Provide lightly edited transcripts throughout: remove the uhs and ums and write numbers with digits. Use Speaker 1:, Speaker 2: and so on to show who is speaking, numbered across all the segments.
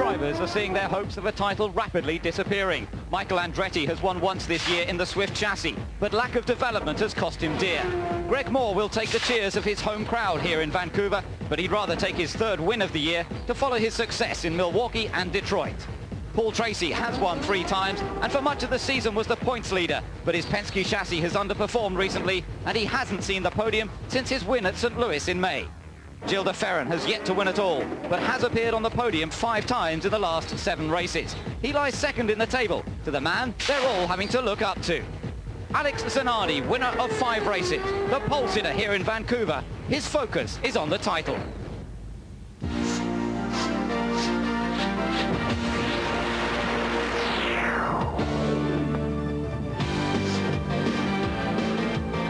Speaker 1: drivers are seeing their hopes of a title rapidly disappearing. Michael Andretti has won once this year in the Swift chassis, but lack of development has cost him dear. Greg Moore will take the cheers of his home crowd here in Vancouver, but he'd rather take his third win of the year to follow his success in Milwaukee and Detroit. Paul Tracy has won 3 times and for much of the season was the points leader, but his Penske chassis has underperformed recently and he hasn't seen the podium since his win at St. Louis in May. Gilles de Ferran has yet to win at all, but has appeared on the podium 5 times in the last 7 races. He lies second in the table to the man they're all having to look up to. Alex Zanardi, winner of 5 races, the pole sitter here in Vancouver. His focus is on the title.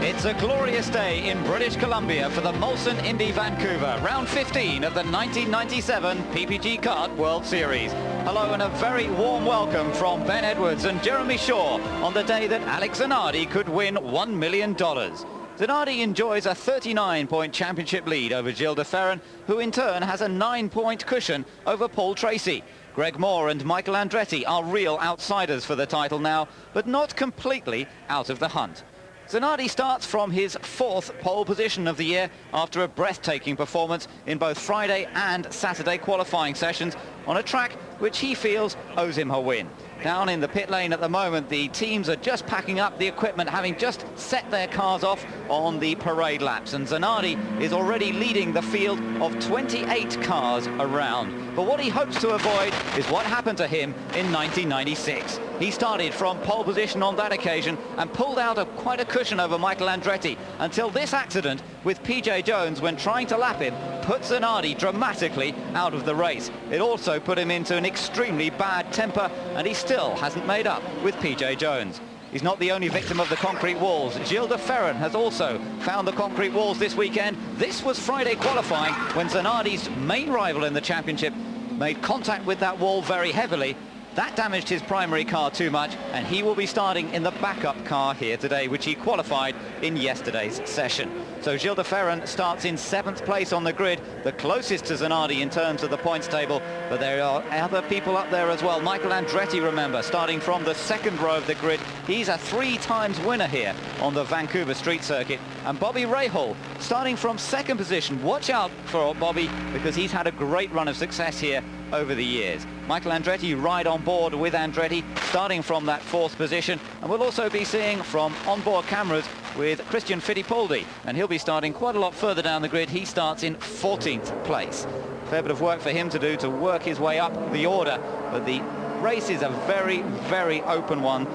Speaker 1: It's a glorious day in British Columbia for the Molson Indy Vancouver, round 15 of the 1997 PPG Kart World Series. Hello and a very warm welcome from Ben Edwards and Jeremy Shaw on the day that Alex Zanardi could win $1 million. Zanardi enjoys a 39-point championship lead over Gilles de Ferran, who in turn has a 9-point cushion over Paul Tracy. Greg Moore and Michael Andretti are real outsiders for the title now, but not completely out of the hunt. Zanardi starts from his 4th pole position of the year after a breathtaking performance in both Friday and Saturday qualifying sessions on a track which he feels owes him a win. Down in the pit lane at the moment, the teams are just packing up the equipment, having just set their cars off on the parade laps, and Zanardi is already leading the field of 28 cars around. But what he hopes to avoid is what happened to him in 1996. He started from pole position on that occasion and pulled out quite a cushion over Michael Andretti until this accident with PJ Jones when trying to lap him put Zanardi dramatically out of the race. It also put him into an extremely bad temper, and he still hasn't made up with PJ Jones. He's not the only victim of the concrete walls. Gilles de Ferran has also found the concrete walls this weekend. This was Friday qualifying when Zanardi's main rival in the championship made contact with that wall very heavily. That damaged his primary car too much, and he will be starting in the backup car here today, which he qualified in yesterday's session. So Gilles de Ferran starts in 7th place on the grid, the closest to Zanardi in terms of the points table, but there are other people up there as well. Michael Andretti, remember, starting from the 2nd row of the grid. He's a 3 times winner here on the Vancouver street circuit. And Bobby Rahal starting from 2nd position. Watch out for Bobby, because he's had a great run of success here over the years. Michael Andretti right on board with Andretti, starting from that 4th position, and we'll also be seeing from onboard cameras with Christian Fittipaldi, and he'll be starting quite a lot further down the grid. He starts in 14th place. Fair bit of work for him to do to work his way up the order, but the race is a very, very open one.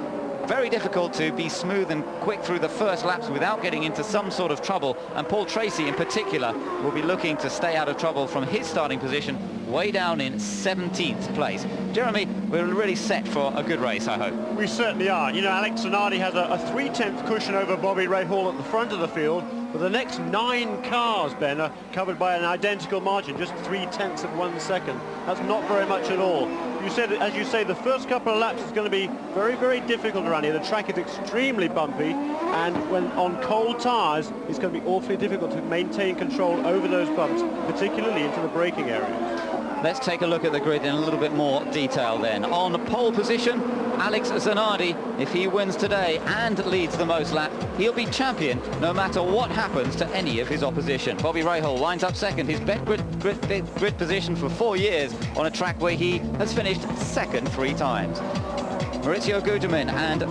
Speaker 1: Very difficult to be smooth and quick through the first laps without getting into some sort of trouble, and Paul Tracy in particular will be looking to stay out of trouble from his starting position way down in 17th place. Jeremy, we're really set for a good race, I hope.
Speaker 2: We certainly are. You know, Alex Zanardi has a 3/10 cushion over Bobby Rahal at the front of the field, but the next 9 cars, Ben, are covered by an identical margin, just 0.3 of 1 second. That's not very much at all. You said, as you say, the first couple of laps is going to be very, very difficult around here. The track is extremely bumpy, and when on cold tyres, it's going to be awfully difficult to maintain control over those bumps, particularly into the braking area.
Speaker 1: Let's take a look at the grid in a little bit more detail then. On pole position, Alex Zanardi, if he wins today and leads the most laps, he'll be champion no matter what happens to any of his opposition. Bobby Rahal lines up 2nd, his best grid position for 4 years on a track where he has finished 2nd 3 times. Maurizio Gugelmin and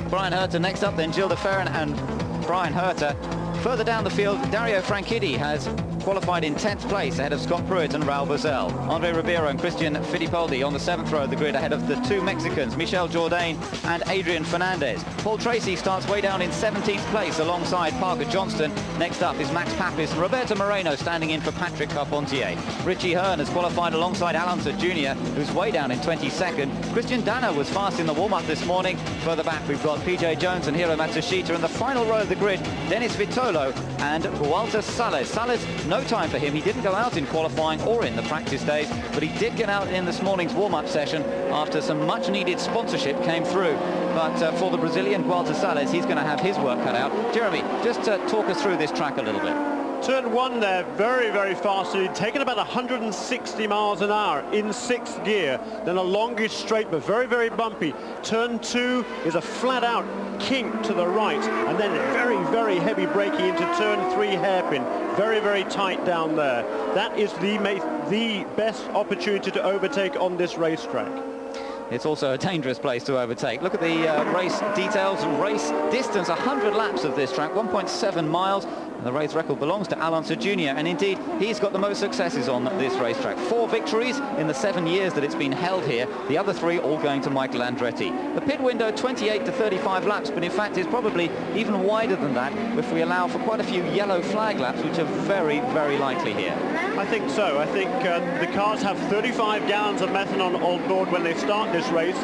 Speaker 1: Brian Herter next up, then Gilles de Ferran and Brian Herter. Further down the field, Dario Franchitti has qualified in 10th place ahead of Scott Pruitt and Raul Boesel. Andre Ribeiro and Christian Fittipaldi on the 7th row of the grid ahead of the 2 Mexicans, Michel Jourdain and Adrian Fernandez. Paul Tracy starts way down in 17th place alongside Parker Johnston. Next up is Max Papis and Roberto Moreno standing in for Patrick Carpentier. Richie Hearn has qualified alongside Alonso Jr., who's way down in 22nd. Christian Danner was fast in the warm-up this morning. Further back we've got PJ Jones and Hiro Matsushita. In the final row of the grid, Dennis Vitolo and Walter Salles. Salles, no time for him. He didn't go out in qualifying or in the practice days, but he did get out in this morning's warm-up session after some much-needed sponsorship came through. But for the Brazilian Walter Salles, he's going to have his work cut out. Jeremy, just talk us through this track a little bit.
Speaker 2: Turn 1 there, very, very fast. He'd taken about 160 miles an hour in 6th gear. Then a longish straight, but very, very bumpy. Turn 2 is a flat-out kink to the right, and then very, very heavy braking into turn 3 hairpin. Very, very tight down there. That is the best opportunity to overtake on this racetrack.
Speaker 1: It's also a dangerous place to overtake. Look at the race details. Race distance, 100 laps of this track, 1.7 miles. And the race record belongs to Alonso Jr. And indeed, he's got the most successes on this racetrack. 4 victories in the 7 years that it's been held here. The other 3 all going to Michael Andretti. The pit window, 28 to 35 laps, but in fact is probably even wider than that if we allow for quite a few yellow flag laps, which are very, very likely here.
Speaker 2: I think so. I think the cars have 35 gallons of methanol on board when they start this race.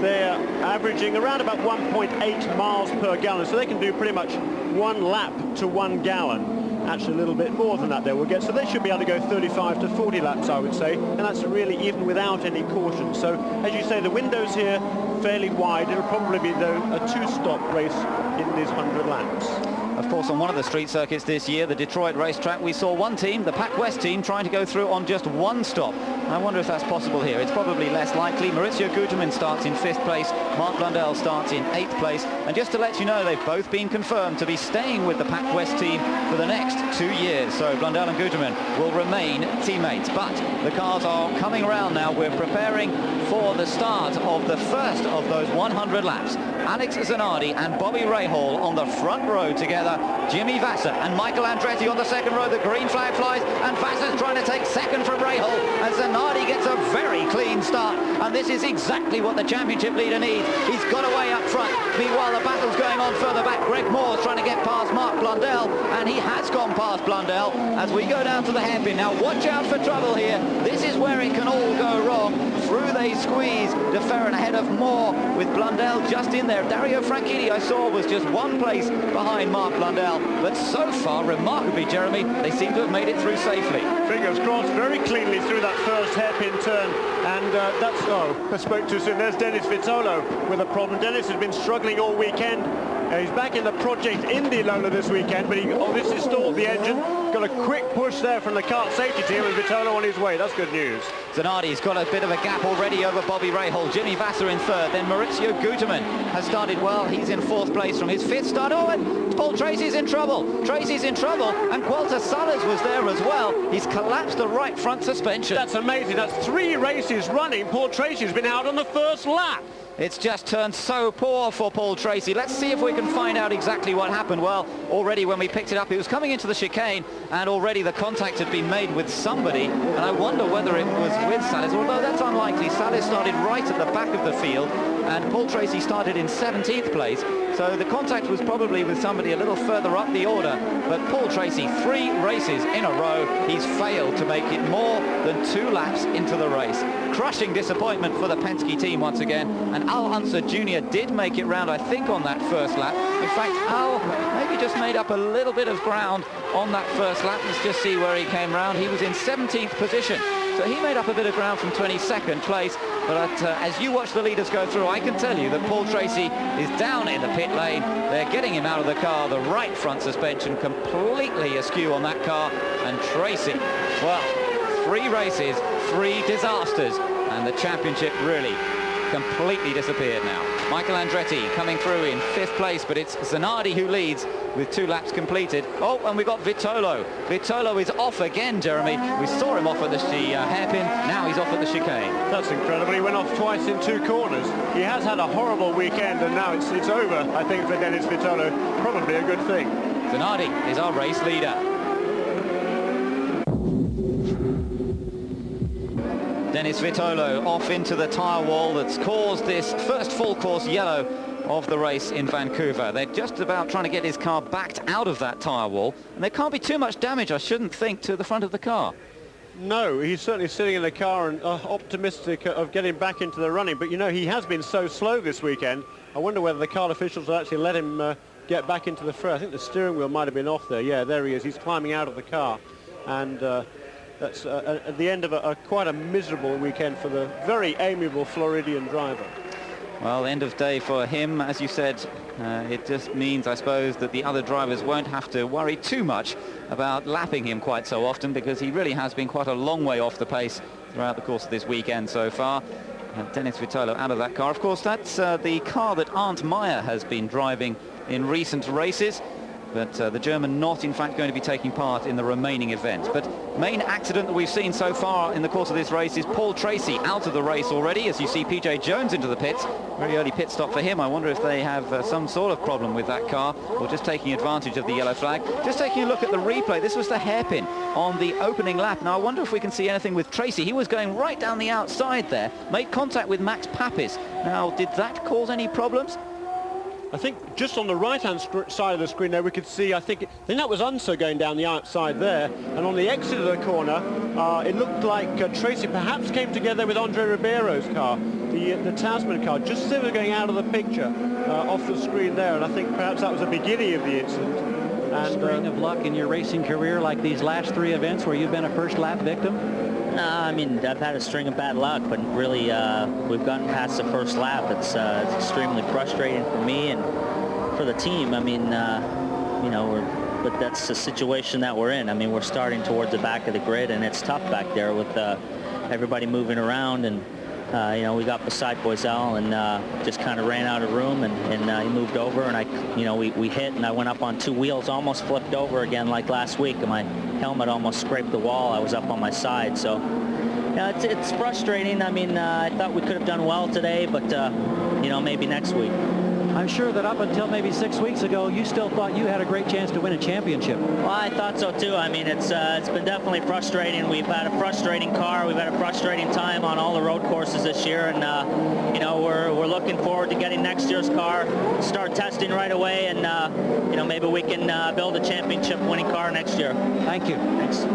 Speaker 2: They're averaging around about 1.8 miles per gallon, so they can do pretty much 1 lap to 1 gallon. Actually a little bit more than that they will get, so they should be able to go 35 to 40 laps, I would say, and that's really even without any caution. So as you say, the windows here fairly wide. It'll probably be though a 2-stop race in these 100 laps.
Speaker 1: Of course, on one of the street circuits this year, the Detroit racetrack, we saw one team, the Pac West team, trying to go through on just 1 stop. I wonder if that's possible here. It's probably less likely. Maurizio Guterman starts in 5th place. Mark Blundell starts in 8th place. And just to let you know, they've both been confirmed to be staying with the Pac West team for the next 2 years. So Blundell and Guterman will remain teammates. But the cars are coming around now. We're preparing for the start of the first of those 100 laps. Alex Zanardi and Bobby Rahal on the front row together. Jimmy Vasser and Michael Andretti on the second row. The green flag flies, and Vasser's trying to take second from Rahal, and Zanardi gets a very clean start, and this is exactly what the championship leader needs. He's got away up front. Meanwhile, the battle's going on further back. Greg Moore's trying to get past Mark Blundell, and he has gone past Blundell as we go down to the hairpin. Now watch out for trouble here. This is where it can all go wrong. Through they squeeze. De Ferran ahead of Moore with Blundell just in there. Dario Franchitti, I saw, was just 1 place behind Mark Blundell, but so far, remarkably, Jeremy, they seem to have made it through safely.
Speaker 2: Fingers crossed, very cleanly through that first hairpin turn, and that's, I spoke too soon. There's Dennis Vitolo with a problem. Dennis has been struggling all weekend. He's back in the Project Indy Lola this weekend, but he obviously stalled the engine. Got a quick push there from the kart safety team, and Vitolo on his way. That's good news.
Speaker 1: Zanardi's got a bit of a gap already over Bobby Rahal. Jimmy Vasser in 3rd. Then Maurizio Guterman has started well. He's in 4th place from his 5th start. Oh, and Paul Tracy's in trouble. Tracy's in trouble, and Qualter Salas was there as well. He's collapsed the right front suspension.
Speaker 2: That's amazing. That's 3 races running. Paul Tracy's been out on the first lap.
Speaker 1: It's just turned so poor for Paul Tracy. Let's see if we can find out exactly what happened. Well, already when we picked it up, it was coming into the chicane, and already the contact had been made with somebody, and I wonder whether it was with Salas, although that's unlikely. Salas started right at the back of the field, and Paul Tracy started in 17th place, so the contact was probably with somebody a little further up the order. But Paul Tracy, 3 races in a row, he's failed to make it more than 2 laps into the race. Crushing disappointment for the Penske team once again, and Al Unser Jr. did make it round, I think, on that first lap. In fact, Al maybe just made up a little bit of ground on that first lap. Let's just see where he came round. He was in 17th position, so he made up a bit of ground from 22nd place. But as you watch the leaders go through, I can tell you that Paul Tracy is down in the pit lane. They're getting him out of the car. The right front suspension completely askew on that car, and Tracy, well, 3 races, 3 disasters, and the championship really completely disappeared now. Michael Andretti coming through in 5th place, but it's Zanardi who leads with 2 laps completed. Oh, and we've got Vitolo. Vitolo is off again, Jeremy. We saw him off at the hairpin. Now he's off at the chicane.
Speaker 2: That's incredible. He went off twice in 2 corners. He has had a horrible weekend, and now it's over, I think, for Dennis Vitolo. Probably a good thing.
Speaker 1: Zanardi is our race leader. Dennis Vitolo off into the tyre wall that's caused this first full course yellow of the race in Vancouver. They're just about trying to get his car backed out of that tyre wall, and there can't be too much damage, I shouldn't think, to the front of the car.
Speaker 2: No, he's certainly sitting in the car and optimistic of getting back into the running, but you know, he has been so slow this weekend. I wonder whether the car officials will actually let him get back into the fray. I think the steering wheel might have been off there. Yeah, there he is. He's climbing out of the car, and that's at the end of quite a miserable weekend for the very amiable Floridian driver.
Speaker 1: Well, end of day for him, as you said. It just means, I suppose, that the other drivers won't have to worry too much about lapping him quite so often, because he really has been quite a long way off the pace throughout the course of this weekend so far. Dennis Vitolo out of that car. Of course, that's the car that Arndt Meyer has been driving in recent races. But the German not, in fact, going to be taking part in the remaining event. But main accident that we've seen so far in the course of this race is Paul Tracy out of the race already, as you see PJ Jones into the pits. Very early pit stop for him. I wonder if they have some sort of problem with that car, or just taking advantage of the yellow flag. Just taking a look at the replay, this was the hairpin on the opening lap. Now I wonder if we can see anything with Tracy. He was going right down the outside there, made contact with Max Papis. Now, did that cause any problems?
Speaker 2: I think just on the right-hand side of the screen there, we could see, I think that was Unser going down the outside there. And on the exit of the corner, it looked like Tracy perhaps came together with Andre Ribeiro's car, the Tasman car, just as they were going out of the picture off the screen there. And I think perhaps that was the beginning of the incident. And
Speaker 3: string of luck in your racing career, like these last 3 events where you've been a first lap victim?
Speaker 4: I mean, I've had a string of bad luck, but really we've gotten past the first lap. It's extremely frustrating for me and for the team. I mean, you know, but that's the situation that we're in. I mean, we're starting towards the back of the grid, and it's tough back there with everybody moving around. And you know, we got beside Boisel and just kind of ran out of room, and he moved over, and you know, we hit, and I went up on 2 wheels, almost flipped over again like last week, and my helmet almost scraped the wall. I was up on my side, so yeah, it's frustrating. I mean, I thought we could have done well today, but you know, maybe next week.
Speaker 3: I'm sure that up until maybe 6 weeks ago, you still thought you had a great chance to win a championship.
Speaker 4: Well, I thought so too. I mean, it's been definitely frustrating. We've had a frustrating car. We've had a frustrating time on all the road courses this year, and you know, we're looking forward to getting next year's car, start testing right away, and you know, maybe we can build a championship-winning car next year.
Speaker 3: Thank you.
Speaker 4: Thanks.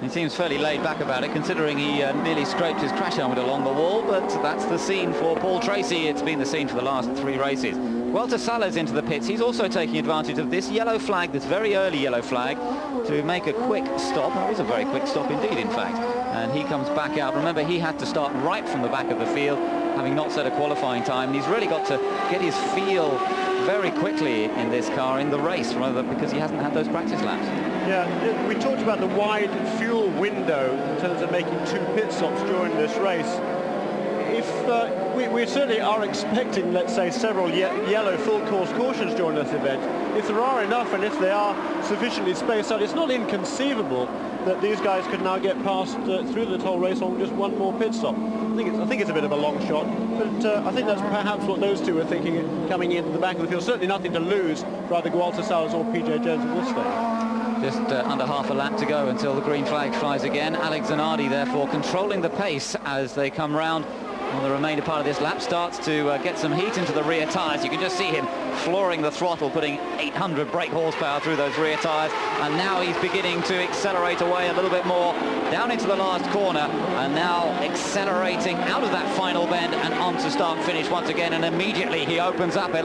Speaker 1: He seems fairly laid back about it, considering he nearly scraped his crash helmet along the wall, but that's the scene for Paul Tracy. It's been the scene for the last 3 races. Walter Salles into the pits. He's also taking advantage of this yellow flag, this very early yellow flag, to make a quick stop. It was a very quick stop indeed, in fact. And he comes back out. Remember, he had to start right from the back of the field, having not set a qualifying time. And he's really got to get his feel very quickly in this car in the race, rather, because he hasn't had those practice laps.
Speaker 2: Yeah, we talked about the wide fuel window in terms of making 2 pit stops during this race. If we certainly are expecting, let's say, several yellow full course cautions during this event. If there are enough, and if they are sufficiently spaced out, it's not inconceivable that these guys could now get past through the whole race on just 1 more pit stop. I think it's a bit of a long shot, but I think that's perhaps what those two are thinking coming into the back of the field. Certainly nothing to lose for either Walter Salles or PJ Jones at this stage.
Speaker 1: Just under half a lap to go until the green flag flies again. Alex Zanardi, therefore, controlling the pace as they come round on the remainder part of this lap. Starts to get some heat into the rear tyres. You can just see him flooring the throttle, putting 800 brake horsepower through those rear tyres. And now he's beginning to accelerate away a little bit more down into the last corner, and now accelerating out of that final bend and on to start finish once again. And immediately he opens up a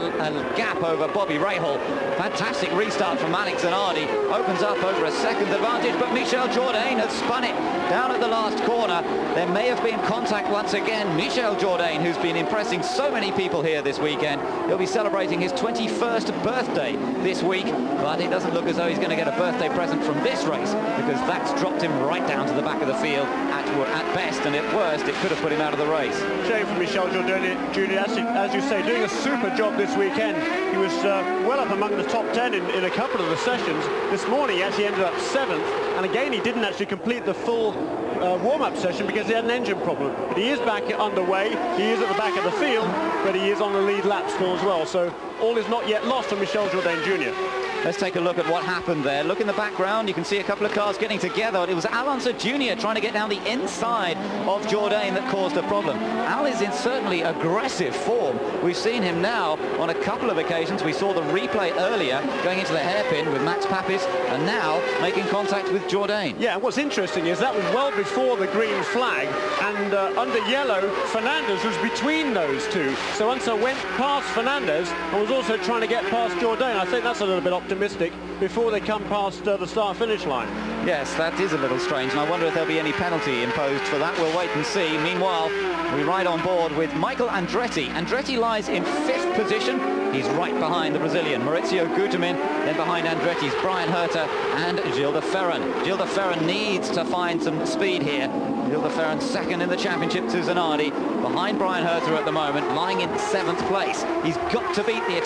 Speaker 1: gap over Bobby Rahal. Fantastic restart from Alex Zanardi. Opens up over a second advantage, but Michel Jourdain has spun it down at the last corner. There may have been contact once again. Michel Jourdain, who's been impressing so many people here this weekend, he'll be celebrating his 21st birthday this week, but it doesn't look as though he's going to get a birthday present from this race, because that's dropped him right down to the back of the field at best, and at worst it could have put him out of the race.
Speaker 2: Shame for Michel Jourdain, Jr., as you say, doing a super job this weekend. He was well up among the top 10 in a couple of the sessions. This morning he actually ended up 7th, and again he didn't actually complete the full warm-up session because he had an engine problem. But he is back underway, he is at the back of the field, but he is on the lead lap still as well. So all is not yet lost for Michel Jourdain Jr.
Speaker 1: Let's take a look at what happened there. Look in the background, you can see a couple of cars getting together. It was Alonso Jr. trying to get down the inside of Jourdain that caused a problem. Al is in certainly aggressive form. We've seen him now on a couple of occasions. We saw the replay earlier going into the hairpin with Max Papis, and now making contact with Jourdain.
Speaker 2: Yeah, what's interesting is that was well before the green flag, and under yellow, Fernandez was between those two. So Unser went past Fernandez and was also trying to get past Jourdain. I think that's a little bit optimistic optimistic before they come past the start-finish line.
Speaker 1: Yes, that is a little strange, and I wonder if there'll be any penalty imposed for that. We'll wait and see. Meanwhile, we ride on board with Michael Andretti. Andretti lies in 5th position. He's right behind the Brazilian Maurizio Gutermin, then behind Andretti's Brian Herta and Gilles de Ferran. Gilles de Ferran needs to find some speed here. Gilles de Ferran second in the championship to Zanardi, behind Brian Herta at the moment, lying in 7th place. He's got to beat the